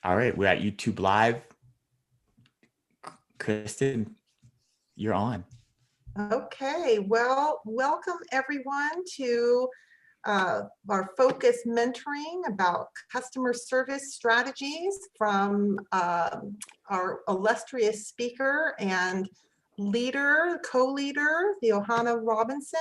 All right, we're at YouTube Live. Kristen, you're on. Okay, well, welcome everyone to our Fokcus mentoring about customer service strategies from our illustrious speaker and leader, co-leader, Johanna Robinson.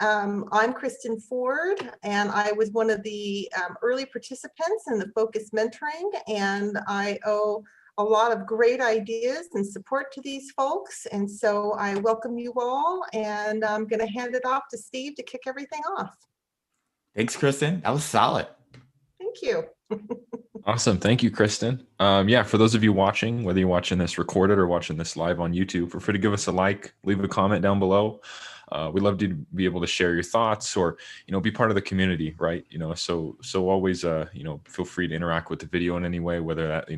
I'm Kristen Ford, and I was one of the early participants in the Fokcus mentoring, and I owe a lot of great ideas and support to these folks. And so I welcome you all, and I'm going to hand it off to Steve to kick everything off. Thanks, Kristen. That was solid. Thank you. Awesome. Thank you, Kristen. Yeah, for those of you watching, whether you're watching this recorded or watching this live on YouTube, feel free to give us a like, leave a comment down below. We'd love to be able to share your thoughts or, be part of the community, right? So always, feel free to interact with the video in any way, whether that,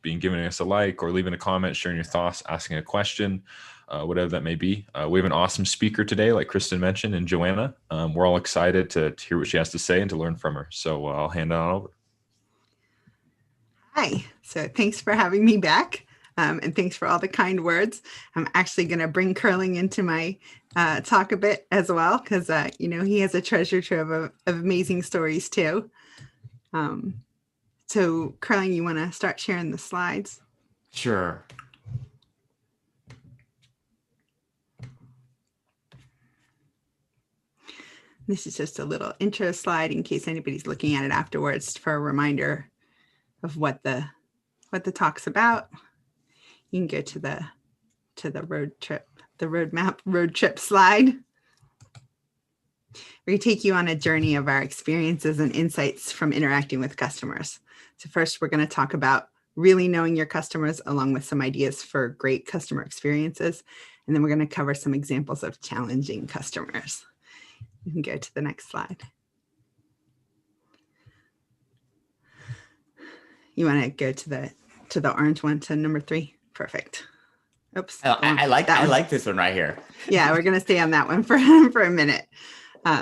giving us a like or leaving a comment, sharing your thoughts, asking a question, whatever that may be. We have an awesome speaker today, like Kristen mentioned, and Johanna. We're all excited to hear what she has to say and to learn from her. So I'll hand it on over. Hi, so thanks for having me back, and thanks for all the kind words. I'm actually going to bring Curling into my talk a bit as well, because he has a treasure trove of amazing stories too. So Curling, you want to start sharing the slides? Sure. This is just a little intro slide in case anybody's looking at it afterwards for a reminder of what the talk's about. You can go to the road trip slide. We're going to take you on a journey of our experiences and insights from interacting with customers. So first, we're going to talk about really knowing your customers, along with some ideas for great customer experiences. And then we're going to cover some examples of challenging customers. You can go to the next slide. You want to go to the orange one, to number 3? Perfect. Oops. I like this one right here. Yeah, we're going to stay on that one for a minute.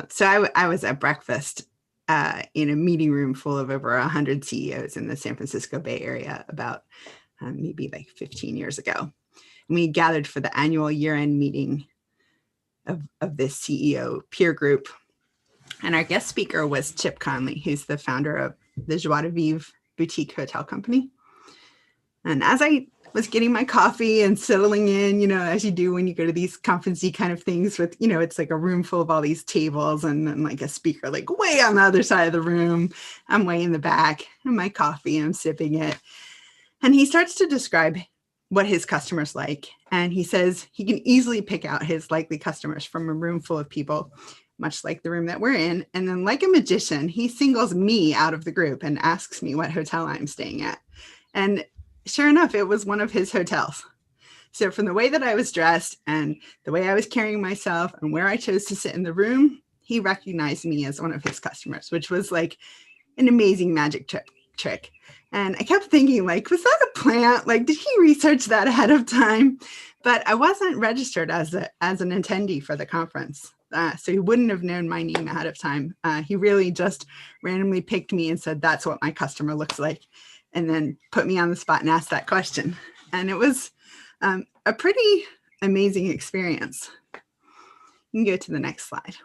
So I was at breakfast in a meeting room full of over 100 CEOs in the San Francisco Bay Area about maybe like 15 years ago. And we gathered for the annual year-end meeting of this CEO peer group. And our guest speaker was Chip Conley, who's the founder of the Joie de Vivre boutique hotel company. And as I was getting my coffee and settling in, as you do when you go to these conference-y kind of things with, it's like a room full of all these tables and like a speaker like way on the other side of the room. I'm way in the back and my coffee, I'm sipping it. And he starts to describe what his customers like. And he says he can easily pick out his likely customers from a room full of people, much like the room that we're in. And then like a magician, he singles me out of the group and asks me what hotel I'm staying at. And sure enough, it was one of his hotels. So from the way that I was dressed and the way I was carrying myself and where I chose to sit in the room, he recognized me as one of his customers, which was like an amazing magic trick. And I kept thinking, like, was that a plant? Like, did he research that ahead of time? But I wasn't registered as an attendee for the conference. So he wouldn't have known my name ahead of time. He really just randomly picked me and said, that's what my customer looks like. And then put me on the spot and asked that question. And it was a pretty amazing experience. You can go to the next slide.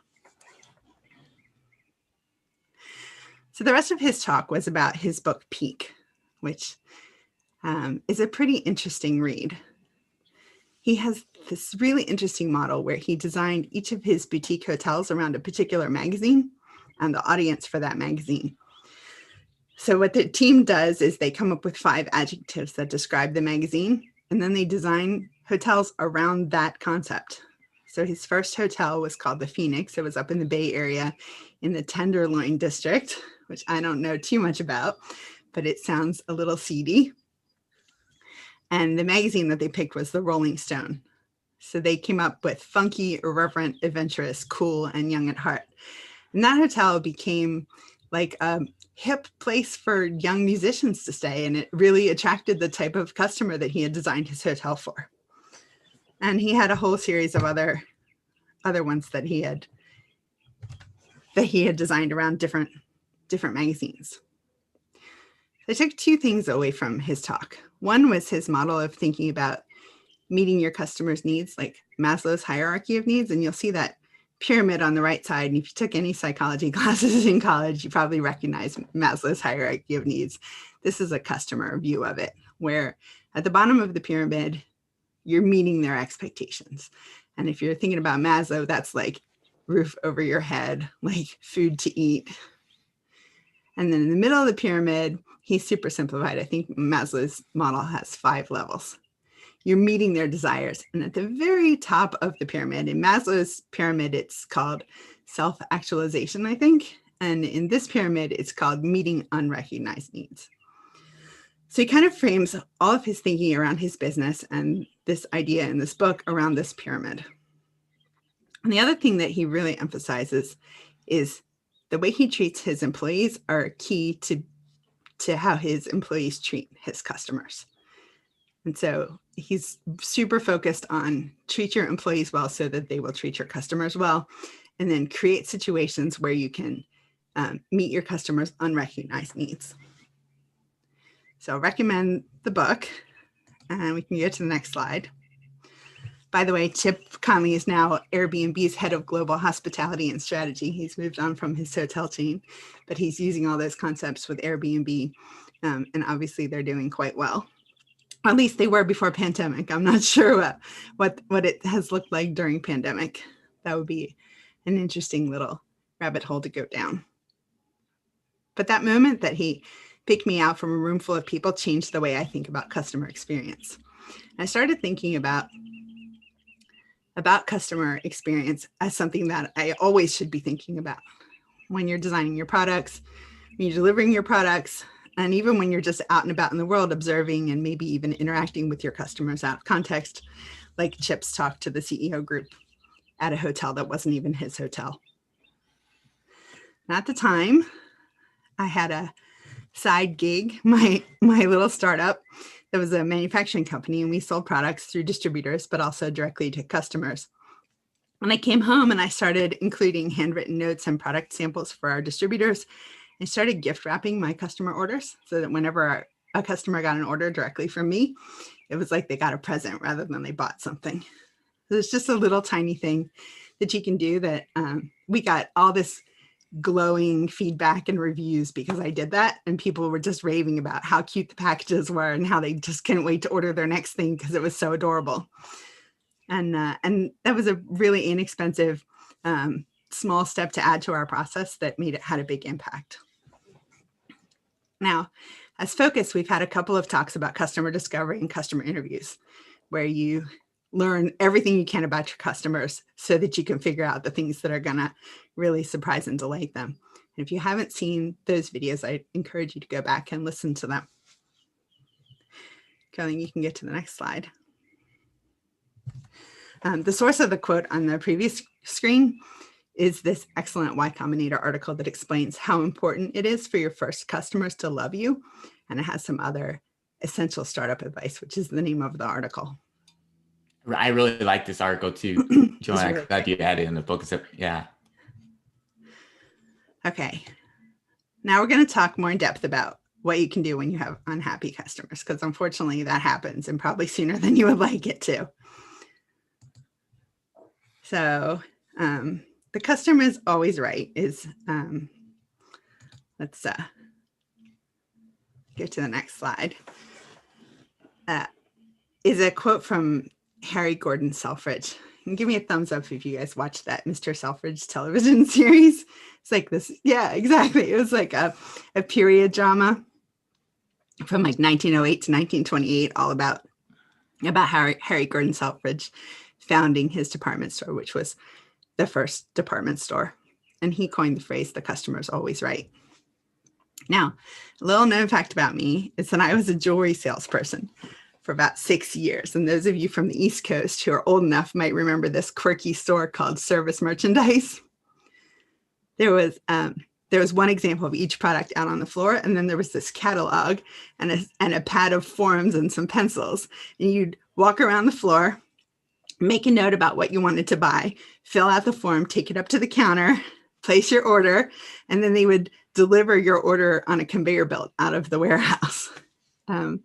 So the rest of his talk was about his book, Peak, which is a pretty interesting read. He has this really interesting model where he designed each of his boutique hotels around a particular magazine and the audience for that magazine. So what the team does is they come up with 5 adjectives that describe the magazine, and then they design hotels around that concept. So his first hotel was called the Phoenix. It was up in the Bay Area in the Tenderloin district, which I don't know too much about, but it sounds a little seedy. And the magazine that they picked was the Rolling Stone. So they came up with funky, irreverent, adventurous, cool, and young at heart. And that hotel became like a hip place for young musicians to stay. And it really attracted the type of customer that he had designed his hotel for. And he had a whole series of other ones that he had designed around different magazines. I took two things away from his talk. One was his model of thinking about meeting your customers' needs, like Maslow's hierarchy of needs. And you'll see that pyramid on the right side. And if you took any psychology classes in college, you probably recognize Maslow's hierarchy of needs. This is a customer view of it, where at the bottom of the pyramid, you're meeting their expectations. And if you're thinking about Maslow, that's like roof over your head, like food to eat. And then in the middle of the pyramid, he's super simplified. I think Maslow's model has 5 levels. You're meeting their desires. And at the very top of the pyramid, in Maslow's pyramid, it's called self-actualization, I think. And in this pyramid, it's called meeting unrecognized needs. So he kind of frames all of his thinking around his business and this idea in this book around this pyramid. And the other thing that he really emphasizes is the way he treats his employees are key to how his employees treat his customers. And so he's super focused on treat your employees well so that they will treat your customers well, and then create situations where you can meet your customers' unrecognized needs. So I'll recommend the book, and we can go to the next slide. By the way, Chip Conley is now Airbnb's head of global hospitality and strategy. He's moved on from his hotel chain, but he's using all those concepts with Airbnb, and obviously they're doing quite well. At least they were before pandemic. I'm not sure what it has looked like during pandemic. That would be an interesting little rabbit hole to go down. But that moment that he picked me out from a room full of people changed the way I think about customer experience. And I started thinking about customer experience as something that I always should be thinking about when you're designing your products, when you're delivering your products, and even when you're just out and about in the world observing and maybe even interacting with your customers out of context, like Chip's talk to the CEO group at a hotel that wasn't even his hotel. And at the time, I had a side gig, my little startup that was a manufacturing company, and we sold products through distributors, but also directly to customers. When I came home and I started including handwritten notes and product samples for our distributors, I started gift wrapping my customer orders so that whenever a customer got an order directly from me, it was like they got a present rather than they bought something. So it's just a little tiny thing that you can do that we got all this glowing feedback and reviews because I did that. And people were just raving about how cute the packages were and how they just couldn't wait to order their next thing because it was so adorable. And that was a really inexpensive, small step to add to our process that had a big impact. Now, as Fokcus, we've had a couple of talks about customer discovery and customer interviews, where you learn everything you can about your customers so that you can figure out the things that are going to really surprise and delight them. And if you haven't seen those videos, I encourage you to go back and listen to them. Colleen, you can get to the next slide. The source of the quote on the previous screen is this excellent Y Combinator article that explains how important it is for your first customers to love you. And it has some other essential startup advice, which is the name of the article. I really like this article too, Joanna. Really Glad you added in the book. Yeah. Okay. Now we're going to talk more in depth about what you can do when you have unhappy customers, because unfortunately that happens, and probably sooner than you would like it to. So the customer is always right is, let's go to the next slide, is a quote from Harry Gordon Selfridge. And give me a thumbs up if you guys watched that Mr. Selfridge television series. It's like this. Yeah, exactly. It was like a period drama from like 1908 to 1928, all about Harry Gordon Selfridge founding his department store, which was the first department store. And he coined the phrase, the customer's always right. Now, a little known fact about me is that I was a jewelry salesperson for about 6 years. And those of you from the East Coast who are old enough might remember this quirky store called Service Merchandise. There was one example of each product out on the floor, and then there was this catalog and a pad of forms and some pencils. And you'd walk around the floor, make a note about what you wanted to buy, fill out the form, take it up to the counter, place your order, and then they would deliver your order on a conveyor belt out of the warehouse. So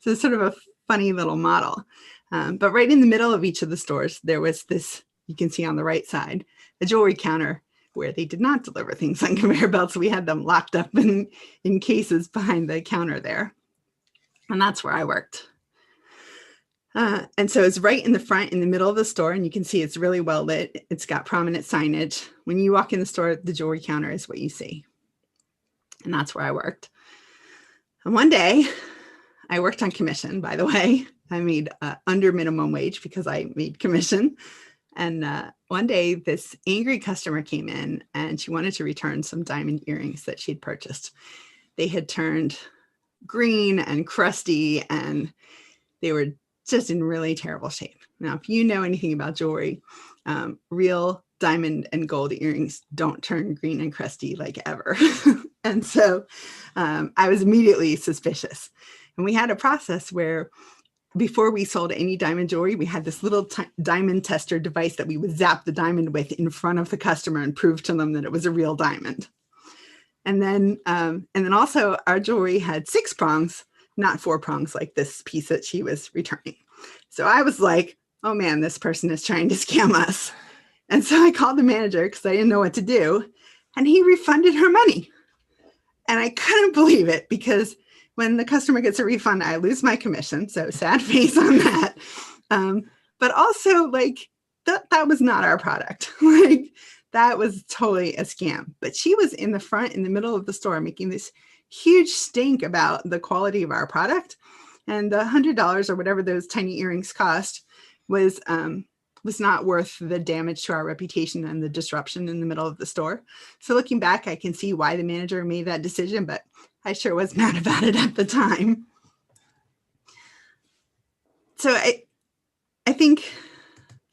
it's sort of a funny little model. But right in the middle of each of the stores, there was this, you can see on the right side, a jewelry counter where they did not deliver things on conveyor belts. We had them locked up in cases behind the counter there. And that's where I worked. And so it's right in the front, in the middle of the store, and you can see it's really well lit. It's got prominent signage. When you walk in the store, the jewelry counter is what you see. And that's where I worked. And one day, I worked on commission, by the way. I made under minimum wage because I made commission. And one day, this angry customer came in and she wanted to return some diamond earrings that she'd purchased. They had turned green and crusty, and they were just in really terrible shape. Now, if you know anything about jewelry, real diamond and gold earrings don't turn green and crusty like ever. And so I was immediately suspicious. And we had a process where before we sold any diamond jewelry, we had this little diamond tester device that we would zap the diamond with in front of the customer and prove to them that it was a real diamond. And then also our jewelry had 6 prongs, not 4 prongs like this piece that she was returning. So I was like, oh man, this person is trying to scam us. And so I called the manager because I didn't know what to do. And he refunded her money. And I couldn't believe it, because when the customer gets a refund, I lose my commission. So sad face on that. But also, like, that was not our product. Like, that was totally a scam. But she was in the front, in the middle of the store, making this huge stink about the quality of our product. And the $100 or whatever those tiny earrings cost was not worth the damage to our reputation and the disruption in the middle of the store. So looking back, I can see why the manager made that decision, but I sure was mad about it at the time. So I think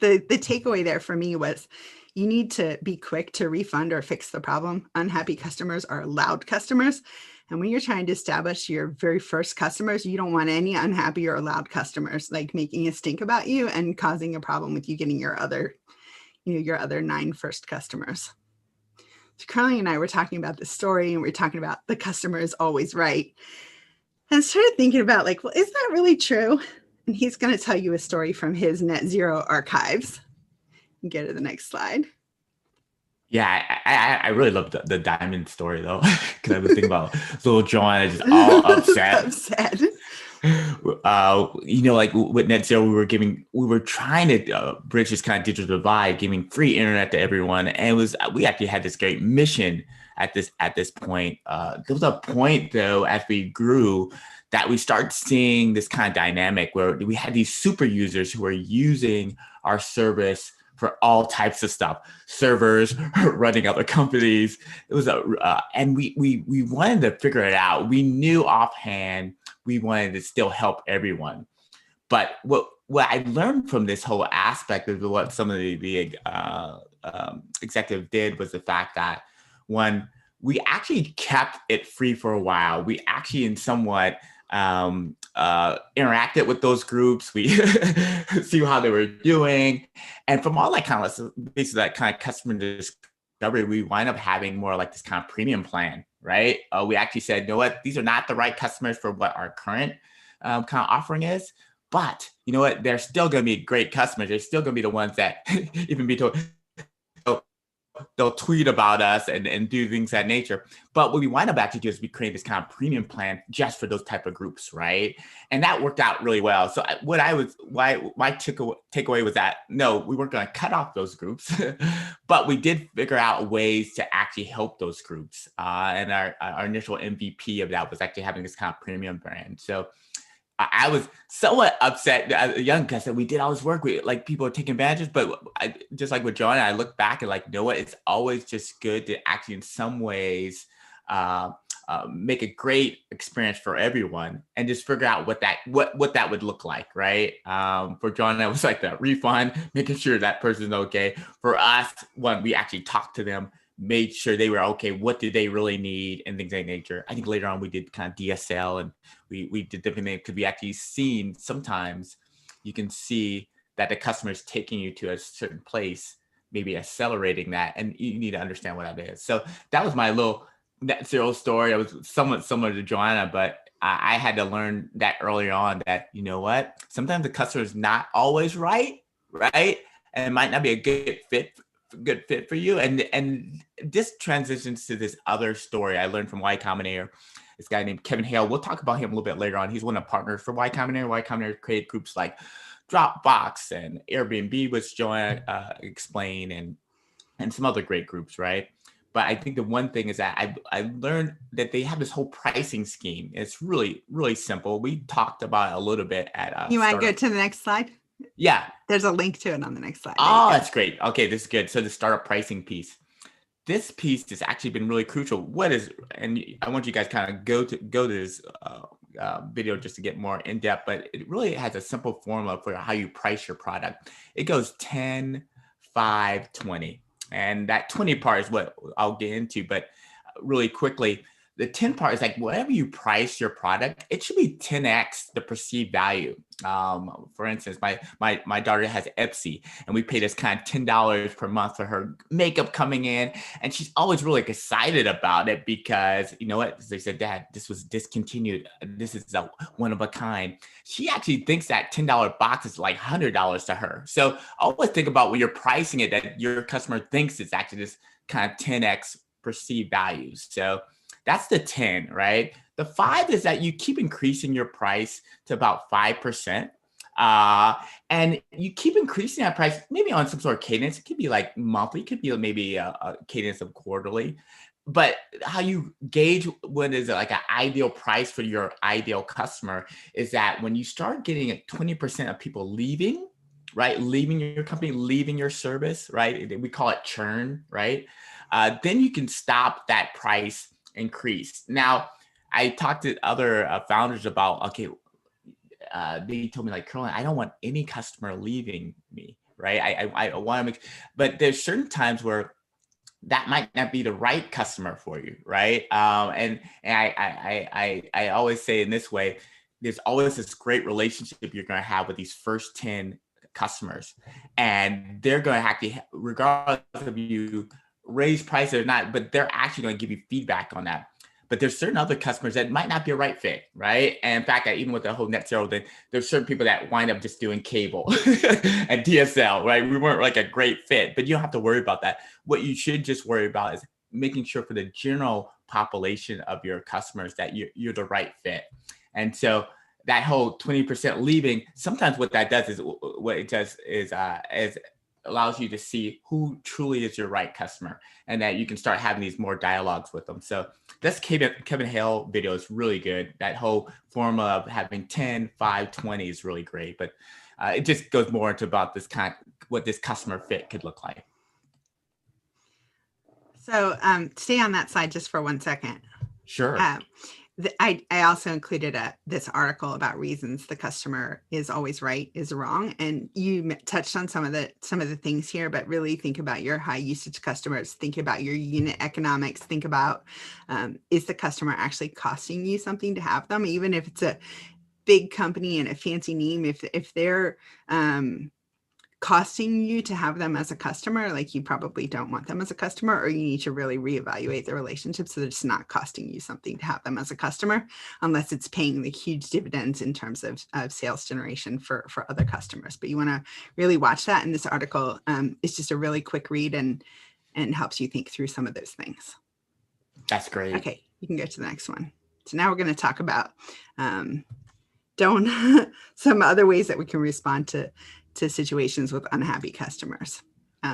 the takeaway there for me was you need to be quick to refund or fix the problem. Unhappy customers are loud customers. And when you're trying to establish your very first customers, you don't want any unhappy or loud customers like making a stink about you and causing a problem with you getting your other 9 first customers. So Carly and I were talking about this story, and we're talking about the customer is always right. And I started thinking about, like, well, is that really true? And he's going to tell you a story from his net zero archives. Get to the next slide. Yeah, I really love the diamond story though, because I was thinking about little Johanna just all upset. Like with Net Zero, we were trying to bridge this kind of digital divide, giving free internet to everyone, and we actually had this great mission at this point. There was a point though, as we grew, that we started seeing this kind of dynamic where we had these super users who were using our service for all types of stuff, servers, running other companies. It was and we wanted to figure it out. We knew offhand we wanted to still help everyone. But what I learned from this whole aspect of what some of the executives did was the fact that, one, we actually kept it free for a while. We actually in somewhat interacted with those groups. We see how they were doing. And from all that kind of, basically that kind of customer discovery, we wind up having more like this kind of premium plan, right? We actually said, you know what, these are not the right customers for what our current kind of offering is. But you know what, they're still going to be great customers. They're still going to be the ones that even be told, they'll tweet about us and do things of that nature. But what we wind up actually doing is we create this kind of premium plan just for those type of groups, right? And that worked out really well. So my takeaway was that, no, we weren't going to cut off those groups, but we did figure out ways to actually help those groups. And our initial MVP of that was actually having this kind of premium brand. So I was somewhat upset as a young guy that we did all this work. Like people are taking advantage, but just like with John, I look back and like, you know what? It's always just good to actually in some ways make a great experience for everyone and just figure out what that would look like, right? For John, that was like that refund, making sure that person's okay. For us, one, we actually talked to them, made sure they were okay. What did they really need and things of that nature. I think later on we did kind of DSL and we did different things because we actually seen sometimes you can see that the customer is taking you to a certain place, maybe accelerating that, and you need to understand what that is. So that was my little net zero story. I was somewhat similar to Johanna, but I had to learn that early on that, you know what, sometimes the customer is not always right, right? And it might not be a good fit for you. And this transitions to this other story I learned from Y Combinator. This guy named Kevin Hale. We'll talk about him a little bit later on. He's one of the partners for Y Combinator. Y Combinator created groups like Dropbox and Airbnb, which Joanna explained, and some other great groups, right? But I think the one thing is that I learned that they have this whole pricing scheme. It's really, really simple. We talked about it a little bit at You want to go to the next slide? Yeah. There's a link to it on the next slide. Oh, that's great. Okay, this is good. So the startup pricing piece. This piece has actually been really crucial. And I want you guys kind of go to this video just to get more in depth, but it really has a simple formula for how you price your product. It goes 10, 5, 20. And that 20 part is what I'll get into, but really quickly, the 10 part is like whatever you price your product, it should be 10x the perceived value. For instance, my daughter has Etsy, and we pay this kind of $10 per month for her makeup coming in, and she's always really excited about it because, you know what, they said, Dad, this was discontinued. This is a one of a kind. She actually thinks that $10 box is like $100 to her. So always think about when you're pricing it that your customer thinks it's actually this kind of 10x perceived values. So that's the 10, right? The 5 is that you keep increasing your price to about 5%. And you keep increasing that price maybe on some sort of cadence. It could be like monthly, it could be maybe a cadence of quarterly. But how you gauge what is like an ideal price for your ideal customer is that when you start getting 20% of people leaving, right? Leaving your company, leaving your service, right? We call it churn, right? Then you can stop that price increase. Now, I talked to other founders about, okay, they told me like, Caroline, I don't want any customer leaving me, right? I want to make, but there's certain times where that might not be the right customer for you, right? And I always say in this way, there's always this great relationship you're going to have with these first 10 customers, and they're going to have to, regardless of you raise prices or not, but they're actually going to give you feedback on that. But there's certain other customers that might not be a right fit, right? And in fact, even with the whole net zero thing, there's certain people that wind up just doing cable and DSL, right? We weren't like a great fit, but you don't have to worry about that. What you should just worry about is making sure for the general population of your customers that you're the right fit. And so that whole 20% leaving, sometimes what that does is allows you to see who truly is your right customer, and that you can start having these more dialogues with them. So this Kevin Hale video is really good. That whole formula of having 10, 5, 20 is really great, but it just goes more into about this kind of what this customer fit could look like. So stay on that side just for 1 second. Sure. I also included this article about reasons the customer is always right is wrong, and you touched on some of the things here, but really think about your high usage customers, think about your unit economics, think about is the customer actually costing you something to have them, even if it's a big company and a fancy name, if they're costing you to have them as a customer, like you probably don't want them as a customer, or you need to really reevaluate the relationship so that it's not costing you something to have them as a customer, unless it's paying the huge dividends in terms of sales generation for other customers. But you want to really watch that. And this article is just a really quick read and helps you think through some of those things. That's great. Okay, you can go to the next one. So now we're going to talk about some other ways that we can respond to situations with unhappy customers.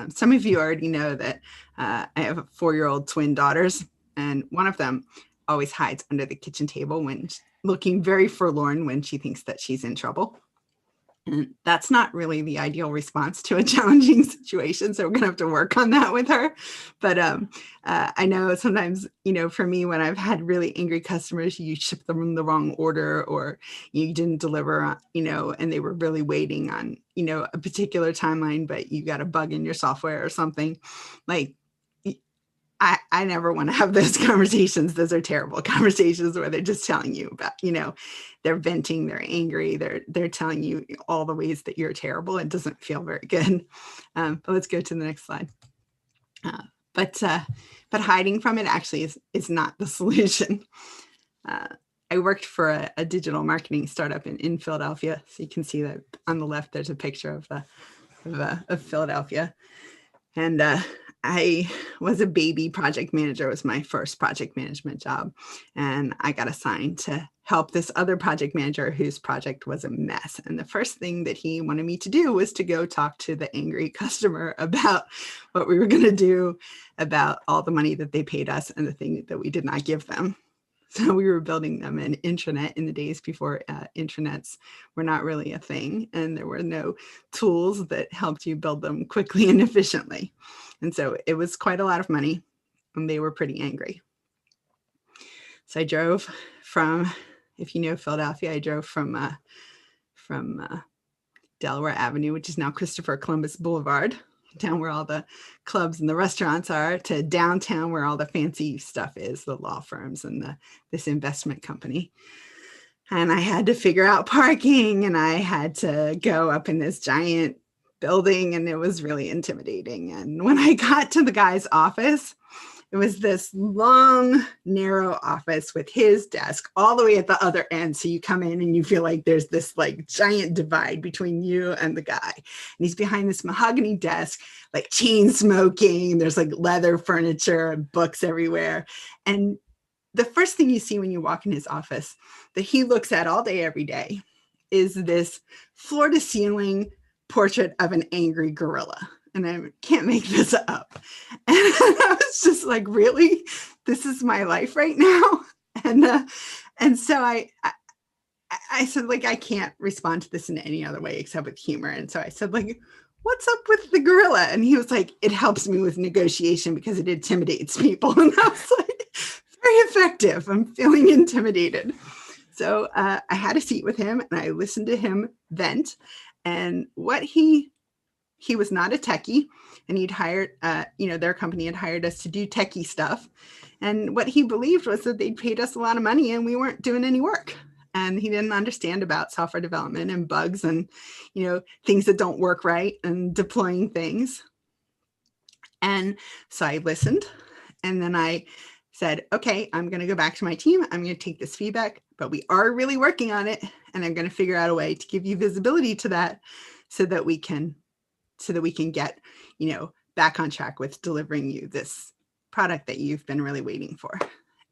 Some of you already know that I have 4-year-old twin daughters, and one of them always hides under the kitchen table when looking very forlorn when she thinks that she's in trouble. And that's not really the ideal response to a challenging situation. So we're going to have to work on that with her. But I know sometimes, for me, when I've had really angry customers, you ship them the wrong order, or you didn't deliver, and they were really waiting on, a particular timeline, but you got a bug in your software or something. Like, I never want to have those conversations. Those are terrible conversations where they're just telling you about, they're venting, they're angry, they're telling you all the ways that you're terrible. It doesn't feel very good. But let's go to the next slide. but hiding from it actually is not the solution. I worked for a digital marketing startup in Philadelphia. So you can see that on the left, there's a picture of Philadelphia. And I was a baby project manager. It was my first project management job. And I got assigned to help this other project manager whose project was a mess. And the first thing that he wanted me to do was to go talk to the angry customer about what we were going to do about all the money that they paid us and the thing that we did not give them. So we were building them an intranet in the days before intranets were not really a thing, and there were no tools that helped you build them quickly and efficiently. And so it was quite a lot of money, and they were pretty angry. So I drove from, if you know Philadelphia, I drove from Delaware Avenue, which is now Christopher Columbus Boulevard, down where all the clubs and the restaurants are, to downtown where all the fancy stuff is, the law firms and this investment company. And I had to figure out parking, and I had to go up in this giant building, and it was really intimidating. And when I got to the guy's office, it was this long, narrow office with his desk all the way at the other end. So you come in and you feel like there's this like giant divide between you and the guy. And he's behind this mahogany desk, like chain smoking. There's like leather furniture and books everywhere. And the first thing you see when you walk in his office that he looks at all day, every day, is this floor to ceiling portrait of an angry gorilla. And I can't make this up. And I was just like, really? This is my life right now? And so I said, like, I can't respond to this in any other way except with humor. And so I said, like, what's up with the gorilla? And he was like, it helps me with negotiation because it intimidates people. And I was like, very effective. I'm feeling intimidated. So I had a seat with him, and I listened to him vent. And what he was not a techie, and he'd hired, their company had hired us to do techie stuff. And what he believed was that they'd paid us a lot of money and we weren't doing any work. And he didn't understand about software development and bugs and, things that don't work right and deploying things. And so I listened, and then I said, okay, I'm going to go back to my team. I'm going to take this feedback, but we are really working on it. And I'm going to figure out a way to give you visibility to that so that we can get, back on track with delivering you this product that you've been really waiting for.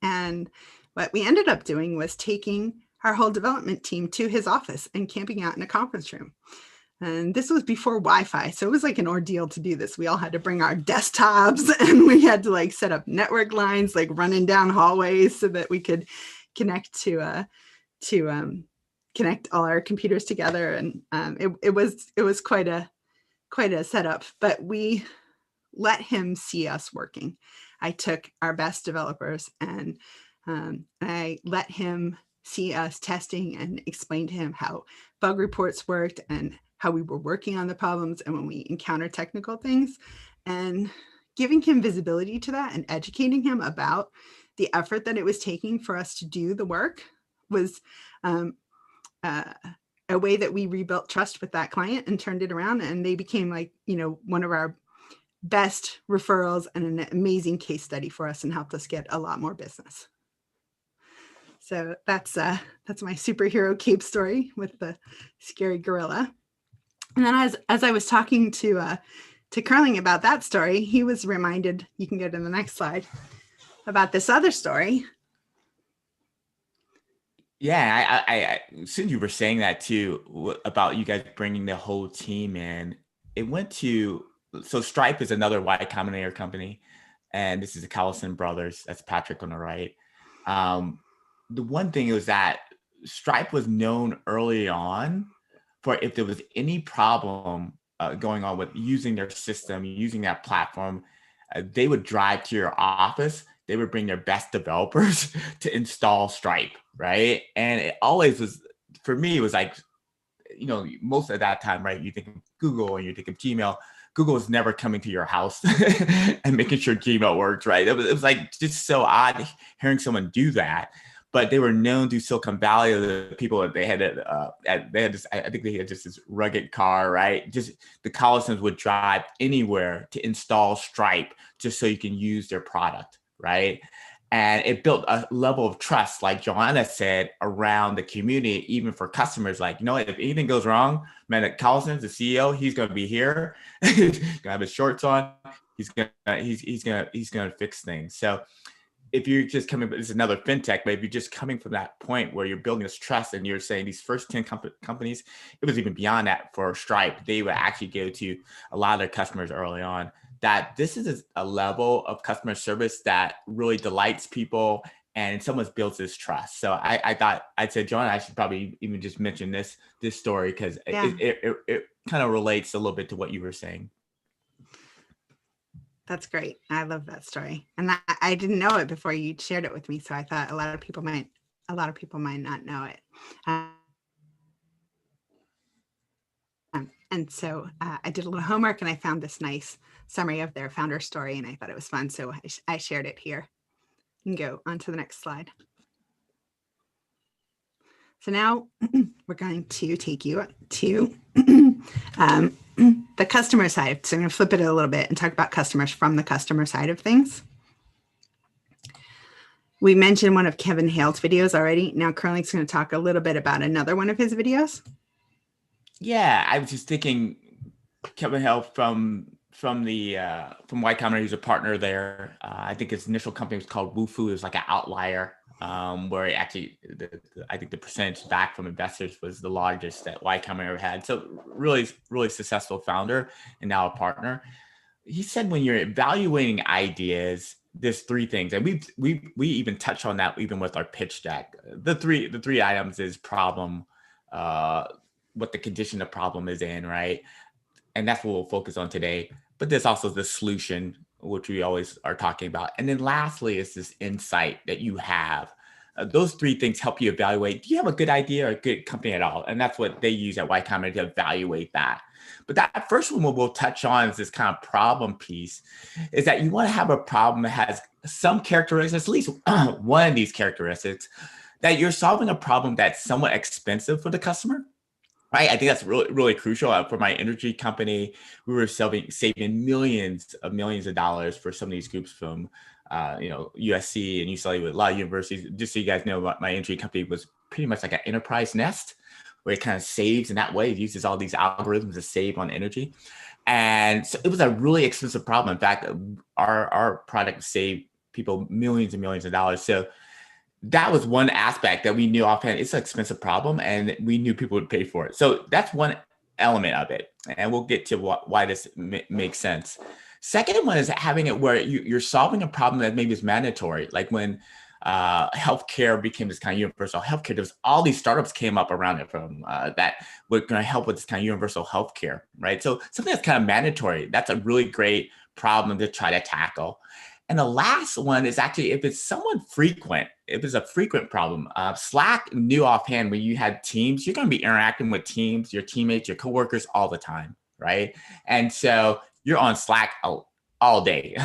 And what we ended up doing was taking our whole development team to his office and camping out in a conference room. And this was before Wi-Fi. So it was like an ordeal to do this. We all had to bring our desktops, and we had to like set up network lines, like running down hallways so that we could connect connect all our computers together. And it was quite a setup, but we let him see us working. I took our best developers, and I let him see us testing and explain to him how bug reports worked and how we were working on the problems, and when we encounter technical things, and giving him visibility to that and educating him about the effort that it was taking for us to do the work was a way that we rebuilt trust with that client and turned it around. And they became like, one of our best referrals and an amazing case study for us, and helped us get a lot more business. So that's my superhero cape story with the scary gorilla. And then as I was talking to Curling about that story, he was reminded, you can go to the next slide, about this other story. Yeah, I since you were saying that too, about you guys bringing the whole team in, it went to, so Stripe is another Y Combinator company, and this is the Callison brothers. That's Patrick on the right. The one thing was that Stripe was known early on for, if there was any problem going on with using their system, using that platform, they would drive to your office. They would bring their best developers to install Stripe, right? And it always was, for me, it was like, most of that time, right? You think of Google and you think of Gmail. Google was never coming to your house and making sure Gmail works, right? It was like just so odd hearing someone do that. but they were known through Silicon Valley. The people that they had this, I think they had just this rugged car, right? Just the Collisons would drive anywhere to install Stripe just so you can use their product, right? And it built a level of trust, like Johanna said, around the community, even for customers. Like, if anything goes wrong, man, at Collison, the CEO, he's going to be here. He's going to have his shorts on. He's gonna fix things. So if you're just coming, it's another fintech, but if you're just coming from that point where you're building this trust and you're saying these first 10 companies, it was even beyond that for Stripe. They would actually go to a lot of their customers early on, that this is a level of customer service that really delights people and someone builds this trust. So I'd say, John, I should probably even just mention this story because it kind of relates a little bit to what you were saying. That's great. I love that story. And I didn't know it before you shared it with me. So I thought a lot of people might not know it. And so I did a little homework and I found this nice summary of their founder story and I thought it was fun. So I shared it here. You can go on to the next slide. So now we're going to take you to the customer side. So I'm going to flip it a little bit and talk about customers from the customer side of things. We mentioned one of Kevin Hale's videos already. Now Curling's going to talk a little bit about another one of his videos. Yeah, I was just thinking Kevin Hale from Y Combinator, who's a partner there. I think his initial company was called Wufu. It was like an outlier where actually I think the percentage back from investors was the largest that Y Combinator ever had. So really, really successful founder and now a partner. He said when you're evaluating ideas, there's three things, and we even touch on that even with our pitch deck. The three items is problem, what the condition the problem is in, right? And that's what we'll focus on today. But there's also the solution, which we always are talking about. And then lastly is this insight that you have. Those three things help you evaluate, do you have a good idea or a good company at all? And that's what they use at Y Combinator to evaluate that. But that first one we'll touch on is this kind of problem piece, is that you want to have a problem that has some characteristics, at least one of these characteristics, that you're solving a problem that's somewhat expensive for the customer. Right. I think that's really, really crucial. For my energy company, we were saving millions of dollars for some of these groups from, USC and UCLA with a lot of universities. Just so you guys know, my energy company was pretty much like an enterprise nest where it kind of saves in that way. It uses all these algorithms to save on energy. And so it was a really expensive problem. In fact, our product saved people millions and millions of dollars. So that was one aspect that we knew offhand. It's an expensive problem and we knew people would pay for it. So that's one element of it. And we'll get to why this makes sense. Second one is having it where you're solving a problem that maybe is mandatory. Like when healthcare became this kind of universal healthcare, there's all these startups came up around it from that were going to help with this kind of universal healthcare, right? So something that's kind of mandatory, that's a really great problem to try to tackle. And the last one is actually if it's somewhat frequent, if it's a frequent problem. Slack knew offhand when you had teams, you're going to be interacting with teams, your teammates, your coworkers all the time, right? And so you're on Slack all day.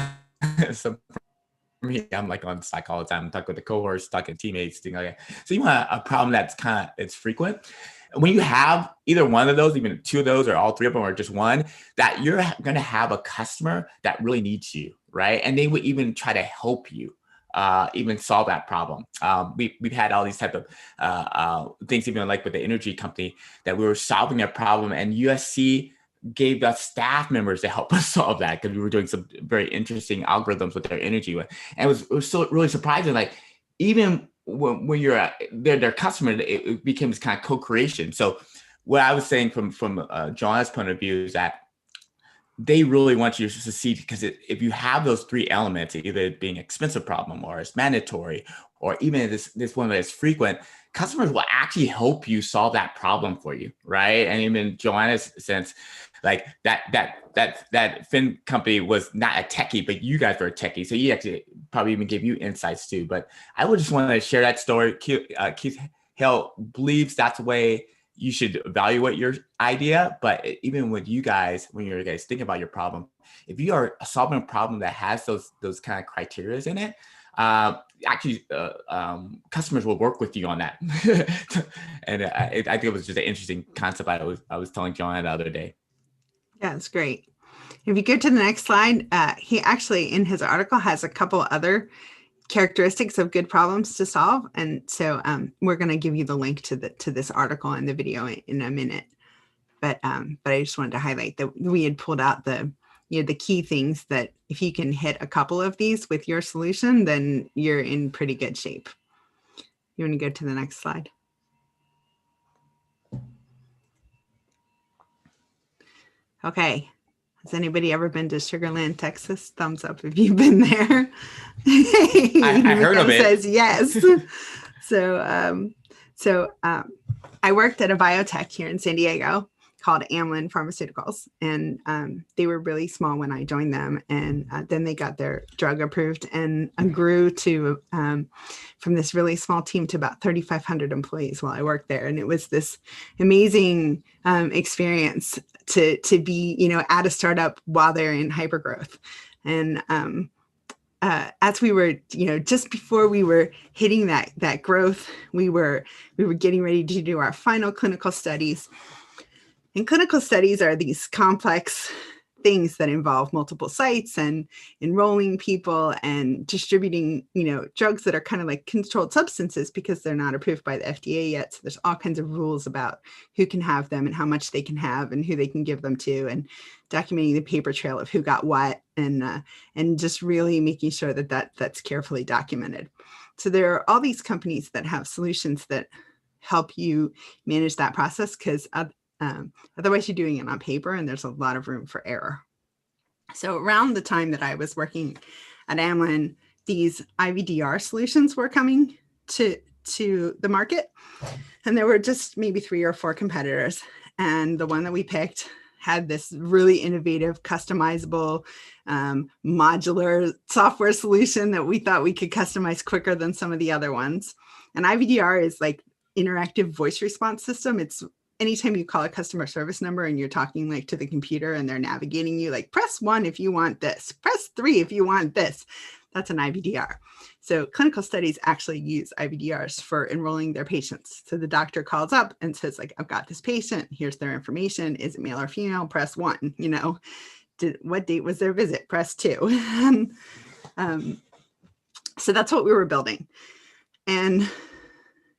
So for me, I'm like on Slack all the time. I'm talking with the cohorts, talking to teammates, things like that. So you want a problem that's it's frequent. When you have either one of those, even two of those, or all three of them, or just one, that you're going to have a customer that really needs you, right? And they would even try to help you even solve that problem. We've had all these type of things, even like with the energy company, that we were solving a problem, and USC gave us staff members to help us solve that because we were doing some very interesting algorithms with their energy. And it was so really surprising. Like even when you're their customer, it became this kind of co-creation. So what I was saying from John's point of view is that they really want you to succeed because if you have those three elements, either it being an expensive problem or it's mandatory, or even this one that is frequent, customers will actually help you solve that problem for you, right? And even in Johanna's sense, like that Fin company was not a techie, but you guys were a techie. So he actually probably even gave you insights too. But I would just want to share that story. Keith Hale believes that's the way you should evaluate your idea. But even with you guys, when you're guys thinking about your problem, if you are solving a problem that has those kind of criteria in it, actually customers will work with you on that. And I think it was just an interesting concept I was telling Johanna the other day. Yeah, it's great. If you go to the next slide, he actually in his article has a couple other characteristics of good problems to solve. And so we're going to give you the link to this article in the video in a minute. But I just wanted to highlight that we had pulled out the key things that if you can hit a couple of these with your solution, then you're in pretty good shape. You want to go to the next slide? Okay. Has anybody ever been to Sugar Land, Texas? Thumbs up if you've been there. I heard of it. Says yes. So I worked at a biotech here in San Diego called Amlin Pharmaceuticals, and they were really small when I joined them, and then they got their drug approved and grew to from this really small team to about 3,500 employees while I worked there, and it was this amazing experience to be at a startup while they're in hypergrowth. And as we were just before we were hitting that growth, we were getting ready to do our final clinical studies. And clinical studies are these complex things that involve multiple sites and enrolling people and distributing, drugs that are kind of like controlled substances because they're not approved by the FDA yet. So there's all kinds of rules about who can have them and how much they can have and who they can give them to, and documenting the paper trail of who got what, and just really making sure that's carefully documented. So there are all these companies that have solutions that help you manage that process, because otherwise you're doing it on paper and there's a lot of room for error. So around the time that I was working at Amlin, these IVDR solutions were coming to the market, and there were just maybe 3 or 4 competitors. And the one that we picked had this really innovative, customizable, modular software solution that we thought we could customize quicker than some of the other ones. And IVDR is like interactive voice response system. It's anytime you call a customer service number and you're talking like to the computer and they're navigating you, like press 1 if you want this, press 3 if you want this. That's an IVDR. So clinical studies actually use IVDRs for enrolling their patients. So the doctor calls up and says, like, I've got this patient, here's their information. Is it male or female? Press 1, what date was their visit? Press 2. So that's what we were building. And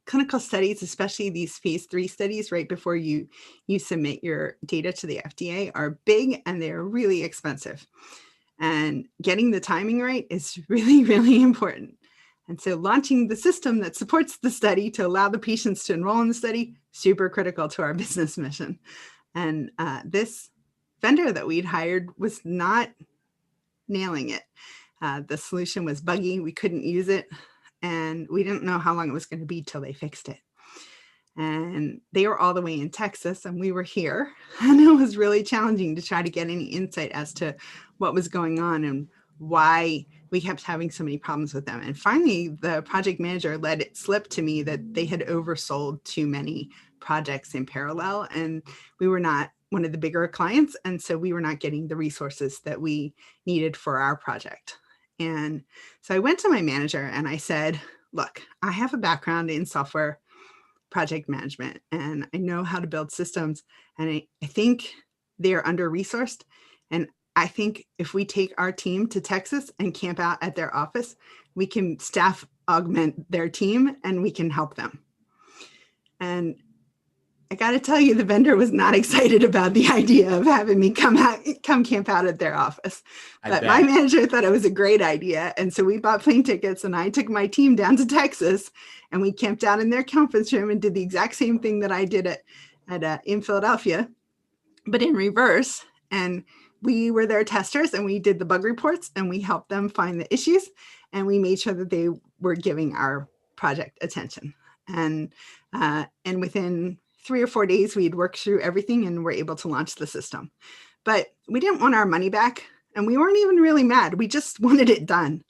clinical studies, especially these phase 3 studies right before you submit your data to the FDA, are big and they're really expensive. And getting the timing right is really, really important. And so launching the system that supports the study to allow the patients to enroll in the study, super critical to our business mission. And this vendor that we'd hired was not nailing it. The solution was buggy. We couldn't use it. And we didn't know how long it was going to be till they fixed it. And they were all the way in Texas and we were here. And it was really challenging to try to get any insight as to what was going on and why we kept having so many problems with them. And finally, the project manager let it slip to me that they had oversold too many projects in parallel. And we were not one of the bigger clients. And so we were not getting the resources that we needed for our project. And so I went to my manager and I said, look, I have a background in software project management and I know how to build systems. And I think they're under-resourced. And I think if we take our team to Texas and camp out at their office, we can staff augment their team and we can help them. And I got to tell you, the vendor was not excited about the idea of having me come camp out at their office. But my manager thought it was a great idea. And so we bought plane tickets and I took my team down to Texas and we camped out in their conference room and did the exact same thing that I did in Philadelphia, but in reverse. And we were their testers and we did the bug reports and we helped them find the issues and we made sure that they were giving our project attention. And within 3 or 4 days, we'd worked through everything and were able to launch the system. But we didn't want our money back and we weren't even really mad. We just wanted it done.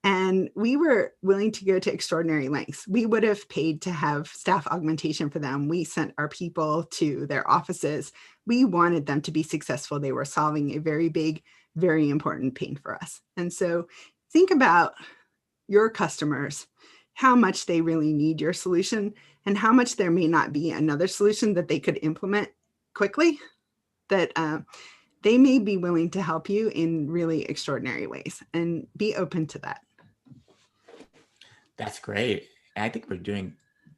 And we were willing to go to extraordinary lengths. We would have paid to have staff augmentation for them. We sent our people to their offices. We wanted them to be successful. They were solving a very big, very important pain for us. And so think about, your customers how much they really need your solution and how much there may not be another solution that they could implement quickly, that they may be willing to help you in really extraordinary ways, and be open to that. That's great. And I think we're doing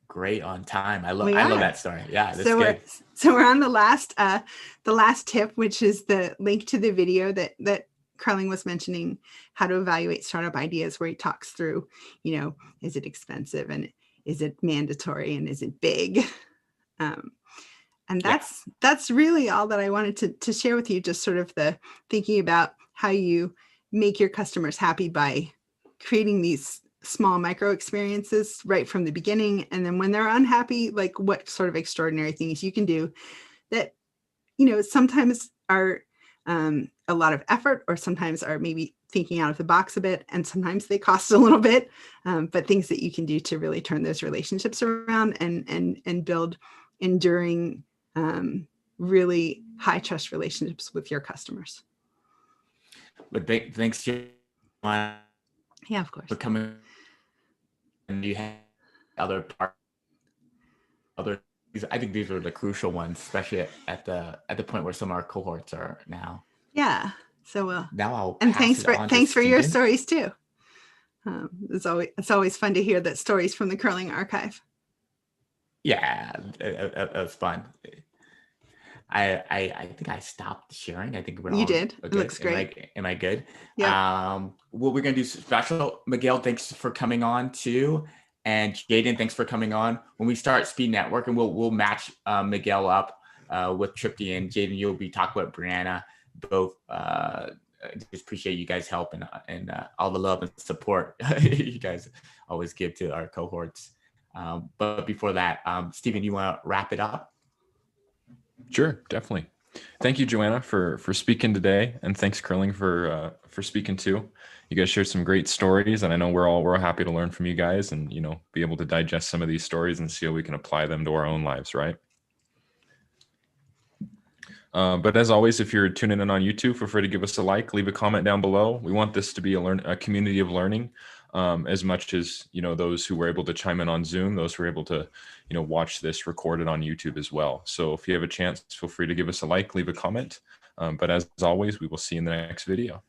great on time. I love that story. Yeah, that's so good. We're on the last tip, which is the link to the video that Carling was mentioning, how to evaluate startup ideas, where he talks through, is it expensive, and is it mandatory, and is it big? And that's really all that I wanted to share with you, just sort of the thinking about how you make your customers happy by creating these small micro experiences right from the beginning. And then when they're unhappy, like what sort of extraordinary things you can do that, sometimes are a lot of effort, or sometimes are maybe thinking out of the box a bit, and sometimes they cost a little bit, but things that you can do to really turn those relationships around and build enduring, really high trust relationships with your customers. But thanks to yeah, of course, for coming. And you have other I think these are the crucial ones, especially at the point where some of our cohorts are now. Yeah. So now I'll and thanks for your stories too. It's always fun to hear that stories from the Curling archive. Yeah, it was fun. I think I stopped sharing. I think we're you did. It looks great. Am I good? Yeah. What we're gonna do special. Miguel, thanks for coming on too, and Jaden, thanks for coming on. When we start Speed Network, and we'll match Miguel up with Tripty, and Jaden, you'll be talking about Brianna. Both just appreciate you guys' help and all the love and support you guys always give to our cohorts. But before that, Stephen, you want to wrap it up? Sure, definitely. Thank you, Johanna, for speaking today, and thanks, Curling, for speaking too. You guys shared some great stories, and I know we're all happy to learn from you guys, and be able to digest some of these stories and see how we can apply them to our own lives, right? But as always, if you're tuning in on YouTube, feel free to give us a like, leave a comment down below. We want this to be a community of learning, as much as those who were able to chime in on Zoom, those who were able to watch this recorded on YouTube as well. So if you have a chance, feel free to give us a like, leave a comment. But as always, we will see you in the next video.